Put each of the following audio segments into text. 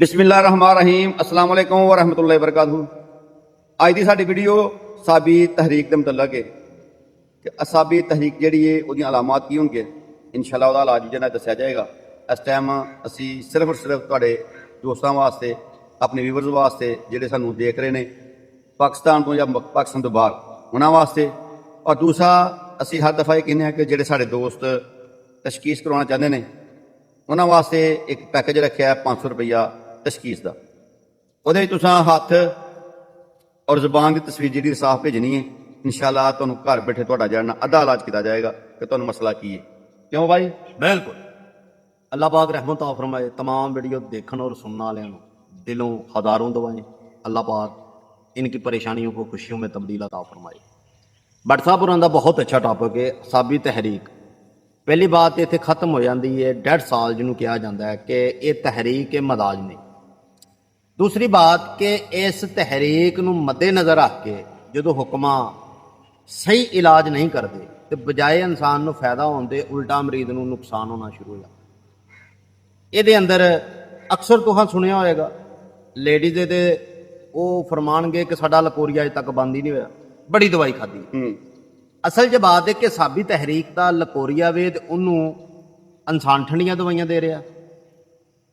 बिस्मिल्लाहिर्रहमानिर्रहीम अस्सलाम वालेकुम वरहमतुल्लाहि वबरकातुहू। अज की साडी वीडियो असाबी तहरीक के मुतलक है कि असाबी तहरीक जी है वो अलामत की होंगे इंशाअल्लाह वह इलाज जो दसिया जाएगा। इस टाइम असी सिर्फ और सिर्फ तुहाडे दोस्तों वास्ते अपने व्यूवर्स वास्ते जिहड़े सानू देख रहे हैं पाकिस्तान तो या पाकिस्तान तो बाहर उन्होंने वास्ते, और दूसरा असी हर दफ़ा ये कहने कि जिहड़े साडे दोस्त तशखीस करवाना चाहते हैं उन्होंने वास्ते एक पैकेज रखा है 500 रुपया तशखीस का। वो हाथ और जबान की तस्वीर जी साफ भेजनी है। इंशाअल्लाह तुहानू घर बैठे तुहाडा जिहड़ा अद्धा इलाज किया जाएगा कि तुहानू मसला की है। क्यों भाई? बिल्कुल। अल्लाह पाक रहमत फरमाए तमाम वीडियो देखने और सुनने वाले दिलों हजारों दुआएं। अल्लाह पाक इनकी परेशानियों को खुशियों में तब्दील अता फरमाए। भट्ट साहब होरां दा बहुत अच्छा टॉपिक है असाबी तहरीक। पहली बात इत्थे खत्म हो जाती है 1.5 साल जिन्होंने कहा जाता है कि ये तहरीक है मदाज नहीं। दूसरी बात कि इस तहरीक नूं मद्देनज़र रख के जो हुक्मा सही इलाज नहीं करते तो बजाय इंसान नूं फायदा होने दे उल्टा मरीज नूं नुकसान होना शुरू हो जाता। ये अंदर अक्सर तुहां सुनिया होएगा लेडीज़ दे वो फरमानगे कि साडा लकोरिया अज तक बंद ही नहीं होया, बड़ी दवाई खाधी। असल च बात है कि साबी तहरीक का लकोरिया वेद उन्होंने इंसान ठंडिया दवाइयां दे रहा।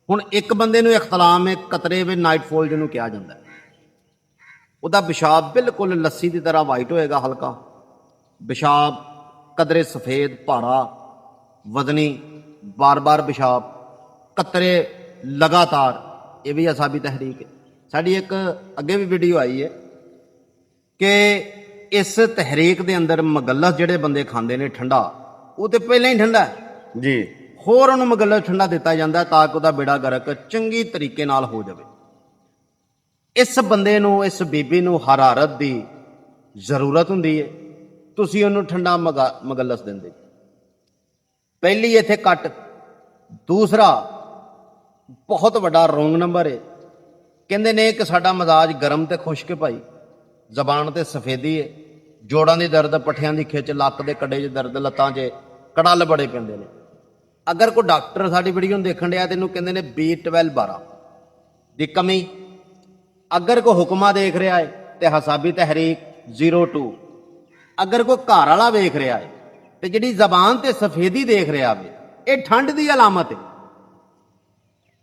हुण एक बंदे नूं इख्तलाम है कतरे वे नाइटफॉल जिन्होंने कहा जाता है, उसका पेशाब बिल्कुल लस्सी की तरह वाइट होएगा, हल्का पेशाब कदरे सफेद भारा वजनी बार बार पेशाब कतरे लगातार, ये भी असाबी तहरीक है। साड़ी एक अगे भी वीडियो आई है कि इस तहरीक के अंदर मगलस जिहड़े बंदे खांदे ने ठंडा वो तो पहले ही ठंडा है जी, होर उन्होंने मगलस ठंडा दिता जाता ताकि वह बेड़ा गर्क चंगी तरीके नाल हो जाए। इस बंदे नूं इस बीबी नूं हरारत की जरूरत हुंदी है, तुसीं उन्होंने ठंडा मगलस देंदे। पहली इत्थे कट। दूसरा बहुत बड़ा रोंग नंबर है, कहते ने कि साडा मजाज गर्म तो खुश्क भाई, जबान ते सफेदी है, जोड़ों की दर्द पट्ठियां की खिच लक के कड़े च दर्द लत्तां च कड़ल बड़े पैंदे ने। अगर कोई डॉक्टर साडी वीडियो देखण दिया तो इहनूं कहंदे ने B12 12 की कमी। अगर कोई हुक्मा देख रहा है तो हसाबी तहरीक 02। अगर कोई घर वाला वेख रहा है तो जिहड़ी जबान ते सफेदी देख रहा है ये ठंड की अलामत है।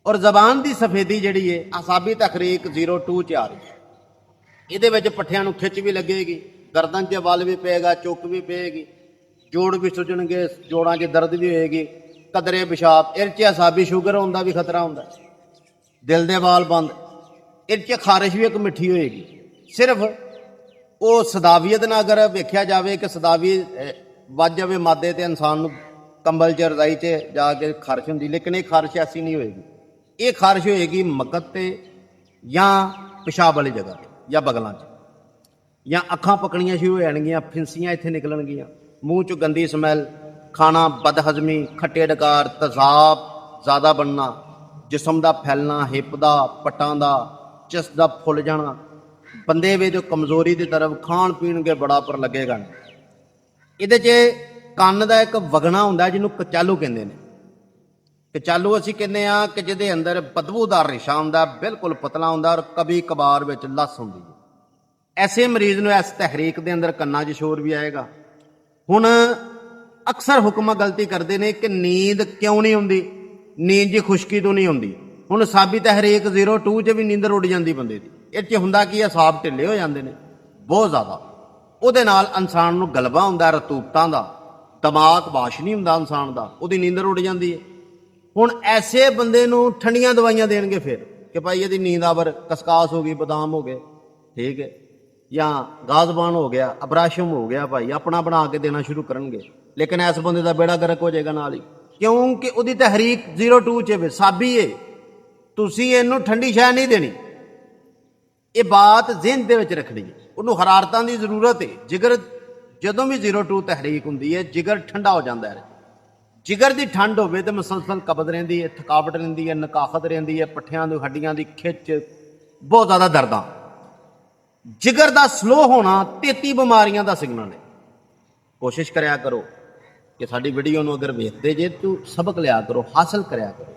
और जबान की सफेदी जिहड़ी है हसाबी तहरीक 02 च आ रही है। ਇਹਦੇ ਵਿੱਚ ਪੱਠਿਆਂ ਨੂੰ ਖਿੱਚ ਵੀ ਲੱਗੇਗੀ, ਗਰਦਨ 'ਚ ਵੱਲ ਵੀ ਪਏਗਾ, ਚੁੱਕ ਵੀ ਪਏਗੀ, ਜੋੜ ਵੀ ਸੁੱਜਣਗੇ, ਜੋੜਾਂ 'ਚ ਦਰਦ ਵੀ ਹੋਏਗੀ, ਕਦਰੇ ਪਿਸ਼ਾਬ, ਇਹ 'ਚ ਅਸਾਬੀ ਸ਼ੂਗਰ ਹੁੰਦਾ ਵੀ ਖਤਰਾ ਹੁੰਦਾ, ਦਿਲ ਦੇ ਵਾਲ ਬੰਦ, ਇਹ 'ਚ ਖਾਰਿਸ਼ ਵੀ ਇੱਕ ਮਿੱਠੀ ਹੋਏਗੀ। ਸਿਰਫ ਉਹ ਸਦਾਵੀਅਤ ਨਾਲ ਅਗਰ ਵੇਖਿਆ ਜਾਵੇ ਕਿ ਸਦਾਵੀ ਵੱਜ ਜਾਵੇ ਮਾਦੇ ਤੇ ਇਨਸਾਨ ਨੂੰ ਕੰਬਲ 'ਚ ਰਜ਼ਾਈ 'ਚ ਜਾ ਕੇ ਖਾਰਿਸ਼ ਹੁੰਦੀ, ਲੇਕਿਨ ਇਹ ਖਾਰਿਸ਼ ਐਸੀ ਨਹੀਂ ਹੋਏਗੀ। ਇਹ ਖਾਰਿਸ਼ ਹੋਏਗੀ ਮਕਤ ਤੇ ਜਾਂ ਪਿਸ਼ਾਬ ਵਾਲੀ ਜਗ੍ਹਾ ਤੇ या बगलों या अखां पकड़ियां शुरू हो जाएगियां, फिंसियां इत्थे निकलणगियां, मूँह च गंदी स्मैल, खाना बदहजमी, खट्टे डकार, तेजाब ज़्यादा बनना, जिसम का फैलना, हिप का पट्टां का चिस का फुल जाना, बंदे वे जो कमजोरी की तरफ खाण पीण के बड़ा पर लगेगा। ये कन्न का एक वगना होंदा जिन्हों कचालू कहते हैं। कचालू असी कहने कि जिहदे अंदर बदबूदार रेशा हुंदा, बिल्कुल पतला हुंदा और कभी कबार विच लस हुंदी है। ऐसे मरीज नूं इस तहरीक दे अंदर कन्नां 'च शोर भी आएगा। हुण अक्सर हुक्म गलती करते हैं कि नींद क्यों नहीं हुंदी, नींद जी खुश्की तो नहीं हुंदी। हुण साबी तहरीक 02 च भी नींदर उड़ जाती बंदे की। इह 'च हुंदा की असाब ढिले हो जाते हैं बहुत ज़्यादा, उहदे नाल इंसान नूं गलबा हुंदा रतूबतां दा, दिमाग वाश नहीं हुंदा इंसान दा, उहदी नींदर उड़ जाती है। हुण ऐसे बंदे नूं ठंडियां दवाइयां देणगे फिर कि भाई यदि नींद आवर, कसकास हो गई, बदाम हो गए, ठीक है, या गाजबान हो गया, अबराशम हो गया, भाई अपना बना के देना शुरू करेंगे। लेकिन इस बंदे का बेड़ा गर्क हो जाएगा नाल ही, क्योंकि उसकी तहरीक 02 च साबी है। तुसीं इहनूं ठंडी शै नहीं देनी, ये बात ज़हन दे विच रखनी है। उन्होंने हरारतां की जरूरत है। जिगर जदों भी 02 तहरीक हुंदी है जिगर ठंडा हो जाता है। जिगर की ठंड होवे तो मुसलसल कबज रहिंदी है, थकावट रहिंदी है, नकाखत रहिंदी है, पट्ठियां दी हड्डियां की खिच, बहुत ज़्यादा दर्दां। जिगर का स्लो होना 33 बीमारियां का सिग्नल है। कोशिश करया करो कि साडी वीडियो नूं अगर वेखदे जे तू सबक लिया करो, हासिल करया करो।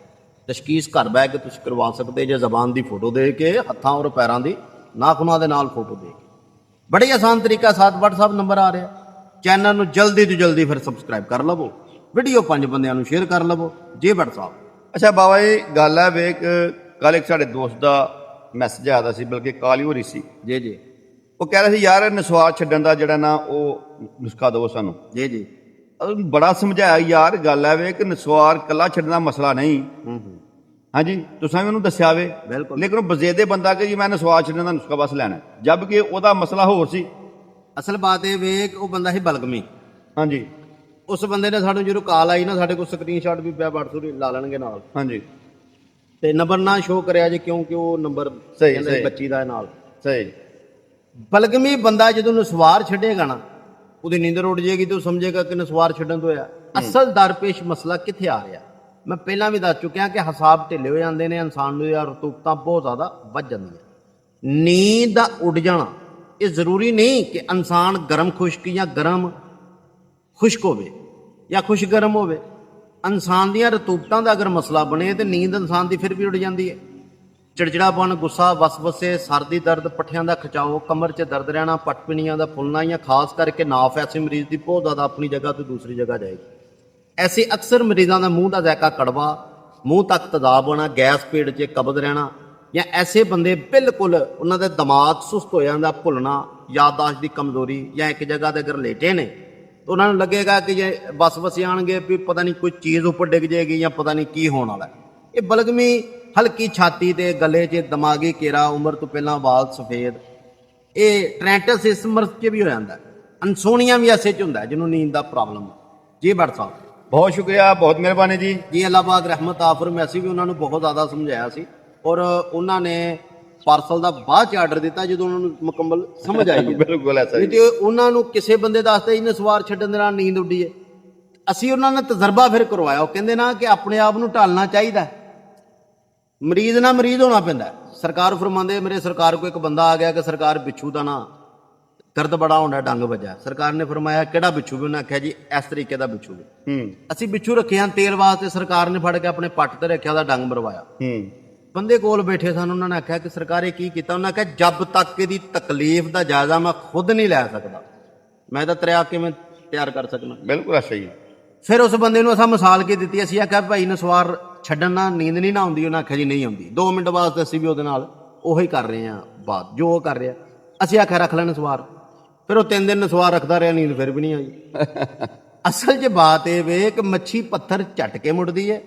ਤਸ਼ਖੀਸ ਘਰ ਬਹਿ ਕੇ ਤੁਸੀਂ ਕਰਵਾ ਸਕਦੇ ਜੇ ਜ਼ਬਾਨ ਦੀ ਫੋਟੋ ਦੇ ਕੇ, ਹੱਥਾਂ ਔਰ ਪੈਰਾਂ ਦੀ ਨਾਖੂਨਾਂ ਦੇ ਨਾਲ ਫੋਟੋ ਦੇ ਕੇ। ਬੜੀ ਆਸਾਨ ਤਰੀਕਾ ਸਾਥ WhatsApp ਨੰਬਰ ਆ ਰਿਹਾ। ਚੈਨਲ ਨੂੰ ਜਲਦੀ ਤੋਂ ਜਲਦੀ ਫਿਰ ਸਬਸਕ੍ਰਾਈਬ ਕਰ ਲਵੋ, ਵੀਡੀਓ 5 ਬੰਦਿਆਂ ਨੂੰ ਸ਼ੇਅਰ ਕਰ ਲਵੋ ਜੇ WhatsApp। ਅੱਛਾ ਬਾਬਾ ਜੀ, ਗੱਲ ਹੈ ਵੇਖ, ਕੱਲ ਇੱਕ ਸਾਡੇ ਦੋਸਤ ਦਾ ਮੈਸੇਜ ਆਇਆ ਸੀ, ਬਲਕਿ ਕਾਲ ਹੀ ਹੋ ਰਹੀ ਸੀ। ਜੀ ਜੀ ਉਹ ਕਹਿ ਰਿਹਾ ਸੀ ਯਾਰ ਨਸਵਾਰ ਛੱਡਣ ਦਾ ਜਿਹੜਾ ਨਾ ਉਹ ਨੁਸਖਾ ਦਿਓ ਸਾਨੂੰ। ਜੀ ਜੀ ਬੜਾ ਸਮਝਾਇਆ ਯਾਰ, ਗੱਲ ਹੈ ਵੇ ਕਿ ਨਸਵਾਰ ਕੱਲਾ ਛੱਡਣ ਦਾ ਮਸਲਾ ਨਹੀਂ। ਹਾਂਜੀ, ਤੁਸੀਂ ਵੀ ਉਹਨੂੰ ਦੱਸਿਆ ਵੇ, ਬਿਲਕੁਲ। ਲੇਕਿਨ ਉਹ ਬਜ਼ੇਦੇ ਬੰਦਾ ਕਿ ਜੀ ਮੈਂ ਨਸਵਾਰ ਛੱਡਣ ਦਾ ਨੁਸਖਾ ਬਸ ਲੈਣਾ, ਜਦ ਕਿ ਉਹਦਾ ਮਸਲਾ ਹੋਰ ਸੀ। ਅਸਲ ਬਾਤ ਇਹ ਵੇਖ, ਉਹ ਬੰਦਾ ਸੀ ਬਲਗਮੀ। ਹਾਂਜੀ ਉਸ ਬੰਦੇ ਨੇ ਸਾਨੂੰ ਜਦੋਂ ਕਾਲ ਆਈ ਨਾ, ਸਾਡੇ ਕੋਲ ਸਕਰੀਨਸ਼ਾਟ ਵੀ ਪਿਆ, WhatsApp ਲਾ ਲੈਣਗੇ ਨਾਲ, ਹਾਂਜੀ ਤੇ ਨੰਬਰ ਨਾ ਸ਼ੋ ਕਰਿਆ ਜੀ, ਕਿਉਂਕਿ ਉਹ ਨੰਬਰ ਸਹੀ ਬੱਚੀ ਦਾ ਨਾਲ। ਸਹੀ। ਬਲਗਮੀ ਬੰਦਾ ਜਦੋਂ ਨਸਵਾਰ ਛੱਡੇਗਾ ਨਾ, ਉਹਦੀ ਨੀਂਦਰ ਉੱਡ ਜਾਏਗੀ ਤੇ ਉਹ ਸਮਝੇਗਾ ਕਿ ਨਸਵਾਰ ਛੱਡਣ ਤੋਂ ਹੋਇਆ। ਅਸਲ ਦਰਪੇਸ਼ ਮਸਲਾ ਕਿੱਥੇ ਆ ਰਿਹਾ? ਮੈਂ ਪਹਿਲਾਂ ਵੀ ਦੱਸ ਚੁੱਕਿਆ ਕਿ ਹਿਸਾਬ ਢਿੱਲੇ ਹੋ ਜਾਂਦੇ ਨੇ, ਇਨਸਾਨ ਨੂੰ ਯਾਰ ਰਤੂਬਤਾਂ ਬਹੁਤ ਜ਼ਿਆਦਾ ਵੱਧ ਜਾਂਦੀਆਂ। ਨੀਂਦ ਦਾ ਉੱਡ ਜਾਣਾ ਇਹ ਜ਼ਰੂਰੀ ਨਹੀਂ ਕਿ ਇਨਸਾਨ ਗਰਮ ਖੁਸ਼ਕ ਜਾਂ ਗਰਮ ਖੁਸ਼ਕ ਹੋਵੇ ਜਾਂ ਖੁਸ਼ ਗਰਮ ਹੋਵੇ। ਇਨਸਾਨ ਦੀਆਂ ਰਤੂਬਤਾਂ ਦਾ ਅਗਰ ਮਸਲਾ ਬਣੇ ਤੇ ਨੀਂਦ ਇਨਸਾਨ ਦੀ ਫਿਰ ਵੀ ਉੱਡ ਜਾਂਦੀ ਹੈ। ਚਿੜਚਿੜਾਪਨ, ਗੁੱਸਾ, ਵਸਵਸੇ, ਸਰਦੀ ਦਰਦ, ਪੱਠਿਆਂ ਦਾ ਖਿਚਾਓ, ਕਮਰ 'ਚ ਦਰਦ ਰਹਿਣਾ, ਪਟਪੀਣੀਆਂ ਦਾ ਫੁੱਲਣਾ, ਜਾਂ ਖਾਸ ਕਰਕੇ ਨਾਫ ਐਸੇ ਮਰੀਜ਼ ਦੀ ਬਹੁਤ ਜ਼ਿਆਦਾ ਆਪਣੀ ਜਗ੍ਹਾ ਤੋਂ ਦੂਸਰੀ ਜਗ੍ਹਾ ਜਾਏਗੀ। ਐਸੇ ਅਕਸਰ ਮਰੀਜ਼ਾਂ ਦਾ ਮੂੰਹ ਦਾ ਜ਼ਾਇਕਾ ਕੜਵਾ, ਮੂੰਹ ਤੱਕ ਤੇਜ਼ਾਬ ਹੋਣਾ, ਗੈਸ ਪੇਟ 'ਚ ਕਬਜ਼ ਰਹਿਣਾ, ਜਾਂ ਐਸੇ ਬੰਦੇ ਬਿਲਕੁਲ ਉਹਨਾਂ ਦਾ ਦਿਮਾਗ ਸੁਸਤ ਹੋ ਜਾਂਦਾ, ਭੁੱਲਣਾ, ਯਾਦਦਾਸ਼ਤ ਦੀ ਕਮਜ਼ੋਰੀ, ਜਾਂ ਇੱਕ ਜਗ੍ਹਾ ਤੇ ਅਗਰ ਲੇਟੇ ਨੇ ਤਾਂ ਉਹਨਾਂ ਨੂੰ ਲੱਗੇਗਾ ਕਿ ਜੇ ਵਸਵਸੇ ਆਉਣਗੇ ਵੀ ਪਤਾ ਨਹੀਂ ਕੋਈ ਚੀਜ਼ ਉੱਪਰ ਡਿੱਗ ਜਾਏਗੀ ਜਾਂ ਪਤਾ ਨਹੀਂ ਕੀ ਹੋਣ ਵਾਲਾ। ਇਹ ਬਲਗਮੀ ਹਲਕੀ ਛਾਤੀ ਤੇ ਗਲੇ 'ਚ ਦਿਮਾਗੀ ਘੇਰਾ, ਉਮਰ ਤੋਂ ਪਹਿਲਾਂ ਵਾਲ ਸਫੇਦ, ਇਹ ਟ੍ਰੈਂਟਸ ਇਸ ਮਰਜ਼ 'ਚ ਵੀ ਹੋ ਜਾਂਦਾ। ਅਨਸੋਨੀਆ ਵੀ ਐਸੇ 'ਚ ਹੁੰਦਾ ਜਿਹਨੂੰ ਨੀਂਦ ਦਾ ਪ੍ਰੋਬਲਮ ਹੈ। ਜੀ ਬਟ ਸਾਹਿਬ, ਬਹੁਤ ਸ਼ੁਕਰੀਆ, ਬਹੁਤ ਮਿਹਰਬਾਨੀ ਜੀ। ਜੀ ਅੱਲਾਹ ਪਾਕ ਰਹਿਮਤ ਆਫਰ। ਮੈਂ ਅਸੀਂ ਵੀ ਉਹਨਾਂ ਨੂੰ ਬਹੁਤ ਜ਼ਿਆਦਾ ਸਮਝਾਇਆ ਸੀ, ਔਰ ਉਹਨਾਂ ਨੇ ਪਾਰਸਲ ਦਾ ਬਾਅਦ 'ਚ ਆਰਡਰ ਦਿੱਤਾ ਜਦੋਂ ਉਹਨਾਂ ਨੂੰ ਮੁਕੰਮਲ ਸਮਝ ਆਈ। ਬਿਲਕੁਲ ਐਸਾ ਨਹੀਂ ਤੇ ਉਹਨਾਂ ਨੂੰ ਕਿਸੇ ਬੰਦੇ ਦੱਸਦੇ ਇਹਨੇ ਸਵਾਰ ਛੱਡਣ ਦੇ ਨਾਲ ਨੀਂਦ ਉੱਡੀ ਹੈ। ਅਸੀਂ ਉਹਨਾਂ ਨੇ ਤਜਰਬਾ ਫਿਰ ਕਰਵਾਇਆ। ਉਹ ਕਹਿੰਦੇ ਨਾ ਕਿ ਆਪਣੇ ਆਪ ਨੂੰ ਢਾਲਣਾ ਚਾਹੀਦਾ, ਮਰੀਜ਼ ਨਾਲ ਮਰੀਜ਼ ਹੋਣਾ ਪੈਂਦਾ। ਸਰਕਾਰ ਫਰਮਾਉਂਦੇ, ਮੇਰੇ ਸਰਕਾਰ ਕੋਲ ਇੱਕ ਬੰਦਾ ਆ ਗਿਆ ਕਿ ਸਰਕਾਰ ਬਿੱਛੂ ਦਾ ਨਾ ਦਰਦ ਬੜਾ ਹੁੰਦਾ, ਡੰਗ ਵੱਜਾ। ਸਰਕਾਰ ਨੇ ਫਰਮਾਇਆ ਕਿਹੜਾ ਬਿੱਛੂ ਵੀ? ਉਹਨਾਂ ਆਖਿਆ ਜੀ ਇਸ ਤਰੀਕੇ ਦਾ ਬਿੱਛੂ ਵੀ। ਅਸੀਂ ਬਿੱਛੂ ਰੱਖੇ ਹਨ ਤੇਲ ਵਾਸਤੇ, ਸਰਕਾਰ ਨੇ ਫੜ ਕੇ ਆਪਣੇ ਪੱਟ ਤੇ ਰੱਖਿਆ, ਉਹਦਾ ਡੰਗ ਮਰਵਾਇਆ। ਬੰਦੇ ਕੋਲ ਬੈਠੇ ਸਨ, ਉਹਨਾਂ ਨੇ ਆਖਿਆ ਕਿ ਸਰਕਾਰ ਇਹ ਕੀ ਕੀਤਾ? ਉਹਨਾਂ ਆਖਿਆ ਜਦ ਤੱਕ ਇਹਦੀ ਤਕਲੀਫ ਦਾ ਜਾਇਜ਼ਾ ਮੈਂ ਖੁਦ ਨਹੀਂ ਲੈ ਸਕਦਾ, ਮੈਂ ਤਾਂ ਤਰਿਆ ਕਿਵੇਂ ਤਿਆਰ ਕਰ ਸਕਣਾ। ਬਿਲਕੁਲ ਐਸਾ ਹੀ। ਫਿਰ ਉਸ ਬੰਦੇ ਨੂੰ ਅਸਾਂ ਮਿਸਾਲ ਕੀ ਦਿੱਤੀ? ਅਸੀਂ ਆਖਿਆ ਭਾਈ ਨਸਵਾਰ ਛੱਡਣ ਨਾਲ ਨੀਂਦ ਨਹੀਂ ਨਾ ਆਉਂਦੀ? ਉਹਨਾਂ ਆਖਿਆ ਜੀ ਨਹੀਂ ਆਉਂਦੀ। 2 ਮਿੰਟ ਬਾਅਦ ਅਸੀਂ ਵੀ ਉਹਦੇ ਨਾਲ ਉਹੀ ਕਰ ਰਹੇ ਹਾਂ, ਬਾਤ ਜੋ ਉਹ ਕਰ ਰਿਹਾ। ਅਸੀਂ ਆਖਿਆ ਰੱਖ ਲੈ ਨਸਵਾਰ। ਫਿਰ ਉਹ 3 ਦਿਨ ਨਸਵਾਰ ਰੱਖਦਾ ਰਿਹਾ, ਨੀਂਦ ਫਿਰ ਵੀ ਨਹੀਂ ਆਈ। ਅਸਲ 'ਚ ਬਾਤ ਇਹ ਵੇ ਕਿ ਮੱਛੀ ਪੱਥਰ ਝਟ ਕੇ ਮੁੜਦੀ ਹੈ।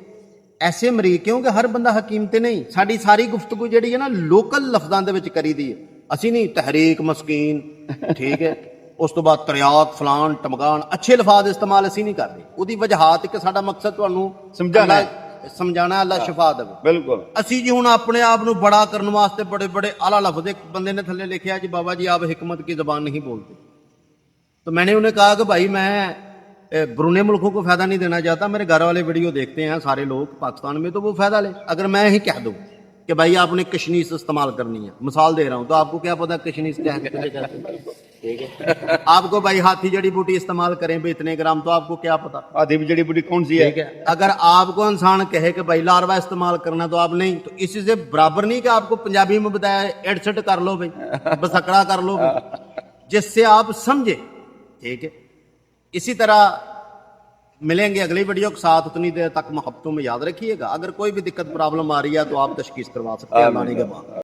ਐਸੇ ਮਰੀਜ਼, ਕਿਉਂਕਿ ਹਰ ਬੰਦਾ ਹਕੀਮ ਤੇ ਨਹੀਂ। ਸਾਡੀ ਸਾਰੀ ਗੁਫ਼ਤਗੂ ਜਿਹੜੀ ਹੈ ਨਾ ਲੋਕਲ ਲਫ਼ਜ਼ਾਂ ਦੇ ਵਿੱਚ ਕਰੀਦੀ ਹੈ। ਅਸੀਂ ਨਹੀਂ ਤਹਿਰੀਕ, ਮਸਕੀਨ, ਠੀਕ ਹੈ, ਉਸ ਤੋਂ ਬਾਅਦ ਤਰਿਆਕ, ਫਲਾਨ, ਟਮਗਾਨ, ਅੱਛੇ ਲਫ਼ਾਜ਼ ਇਸਤੇਮਾਲ ਅਸੀਂ ਨਹੀਂ ਕਰਦੇ। ਉਹਦੀ ਵਜ੍ਹਾਤ ਕਿ ਸਾਡਾ ਮਕਸਦ ਤੁਹਾਨੂੰ ਸਮਝਾਣਾ, ਅੱਲਾ ਸ਼ਿਫਾ ਦੇਵੇ। ਬਿਲਕੁਲ। ਅਸੀਂ ਜੀ ਹੁਣ ਆਪਣੇ ਆਪ ਨੂੰ ਬੜਾ ਕਰਨ ਵਾਸਤੇ ਬੜੇ ਬੜੇ ਆਲਾ ਲਫ਼ਜ਼, ਇੱਕ ਬੰਦੇ ਨੇ ਥੱਲੇ ਲਿਖਿਆ ਜੀ बाबा जी आप हिकमत की ज़बान नहीं बोलते, तो मैंने उन्हें कहा कि भाई मैं ब्रूने मुल्कों को फ़ायदा नहीं देना चाहता, मेरे घर वाले वीडियो देखते हैं सारे लोग पाकिस्तान में, तो वो फ़ायदा ले। अगर मैं ही कह दूँ कि भाई आपने कशनीस इस्तेमाल करनी है, मिसाल दे रहा हूँ, तो आपको क्या पता कशनीस क्या है? ठीक है। आपको भाई हाथी जड़ी बूटी इस्तेमाल करें भी इतने ग्राम, तो आपको क्या पता हाथी जड़ी बूटी कौन सी है? ठीक है। अगर आपको इंसान कहे कि भाई लार्वा इस्तेमाल करना, तो आप नहीं, तो इसी से बराबर नहीं कि आपको पंजाबी में बताया एडसट कर लो भाई, बसकड़ा कर लो भाई, जिससे आप समझे। ठीक है। इसी तरह मिलेंगे अगली वीडियो के साथ। उतनी देर तक मोहब्बतों में याद रखिएगा। अगर कोई भी दिक्कत प्रॉब्लम आ रही है तो आप तशखीस करवा सकते हैं।